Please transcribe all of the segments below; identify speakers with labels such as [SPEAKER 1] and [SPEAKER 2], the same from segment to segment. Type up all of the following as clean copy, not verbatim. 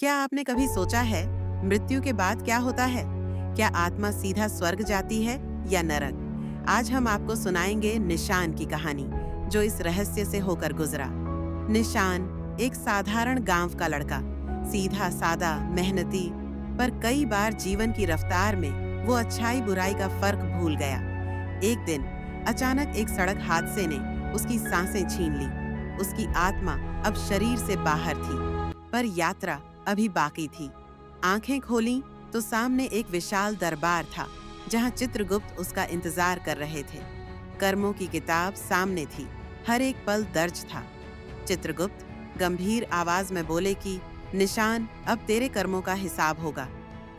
[SPEAKER 1] क्या आपने कभी सोचा है मृत्यु के बाद क्या होता है? क्या आत्मा सीधा स्वर्ग जाती है या नरक? आज हम आपको सुनाएंगे निशान की कहानी, जो इस रहस्य से होकर गुजरा। निशान एक साधारण गांव का लड़का, सीधा सादा, मेहनती, पर कई बार जीवन की रफ्तार में वो अच्छाई बुराई का फर्क भूल गया। एक दिन अचानक एक सड़क हादसे ने उसकी सांसें छीन ली। उसकी आत्मा अब शरीर से बाहर थी, पर यात्रा अभी बाकी थी। आंखें खोलीं तो सामने एक विशाल दरबार था, जहां चित्रगुप्त उसका इंतजार कर रहे थे। कर्मों की किताब सामने थी, हर एक पल दर्ज था। चित्रगुप्त गंभीर आवाज में बोले कि निशान, अब तेरे कर्मों का हिसाब होगा।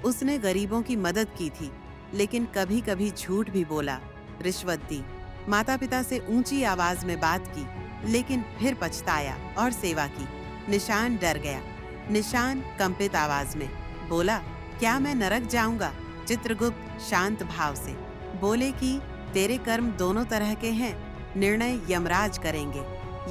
[SPEAKER 1] उसने गरीबों की मदद की थी, लेकिन कभी कभी झूठ भी बोला, रिश्वत दी, माता पिता से ऊंची आवाज में बात की, लेकिन फिर पछताया और सेवा की। निशान डर गया। निशान कंपित आवाज में बोला, क्या मैं नरक जाऊंगा? चित्रगुप्त शांत भाव से बोले कि तेरे कर्म दोनों तरह के हैं, निर्णय यमराज करेंगे।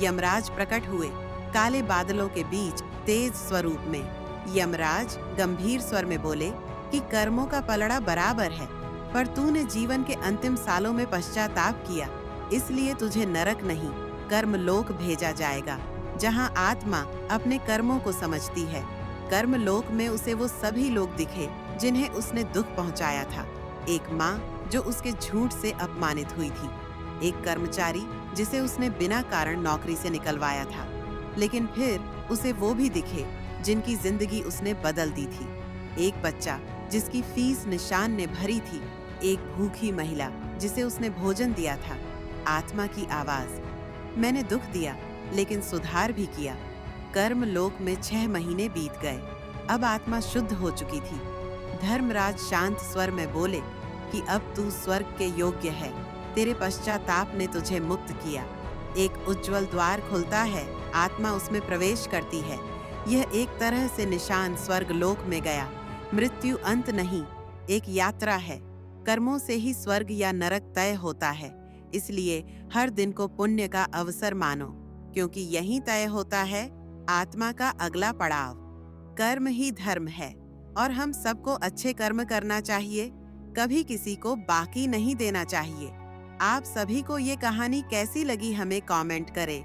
[SPEAKER 1] यमराज प्रकट हुए, काले बादलों के बीच तेज स्वरूप में। यमराज गंभीर स्वर में बोले कि कर्मों का पलड़ा बराबर है, पर तूने जीवन के अंतिम सालों में पश्चाताप किया, इसलिए तुझे नरक नहीं, कर्मलोक भेजा जाएगा, जहां आत्मा अपने कर्मों को समझती है। कर्मलोक में उसे वो सभी लोग दिखे जिन्हें उसने दुख पहुंचाया था। एक माँ जो उसके झूठ से अपमानित हुई थी, एक कर्मचारी जिसे उसने बिना कारण नौकरी से निकलवाया था, लेकिन फिर उसे वो भी दिखे जिनकी जिंदगी उसने बदल दी थी। एक बच्चा जिसकी फीस निशान ने भरी थी, एक भूखी महिला जिसे उसने भोजन दिया था। आत्मा की आवाज, मैंने दुख दिया लेकिन सुधार भी किया। कर्म लोक में 6 महीने बीत गए। अब आत्मा शुद्ध हो चुकी थी। धर्मराज शांत स्वर में बोले कि अब तू स्वर्ग के योग्य है, तेरे पश्चाताप ने तुझे मुक्त किया। एक उज्जवल द्वार खुलता है, आत्मा उसमें प्रवेश करती है। यह एक तरह से निशान स्वर्ग लोक में गया। मृत्यु अंत नहीं, एक यात्रा है। कर्मों से ही स्वर्ग या नरक तय होता है, इसलिए हर दिन को पुण्य का अवसर मानो, क्योंकि यहीं तय होता है आत्मा का अगला पड़ाव। कर्म ही धर्म है और हम सबको अच्छे कर्म करना चाहिए, कभी किसी को बाकी नहीं देना चाहिए। आप सभी को ये कहानी कैसी लगी हमें कमेंट करें।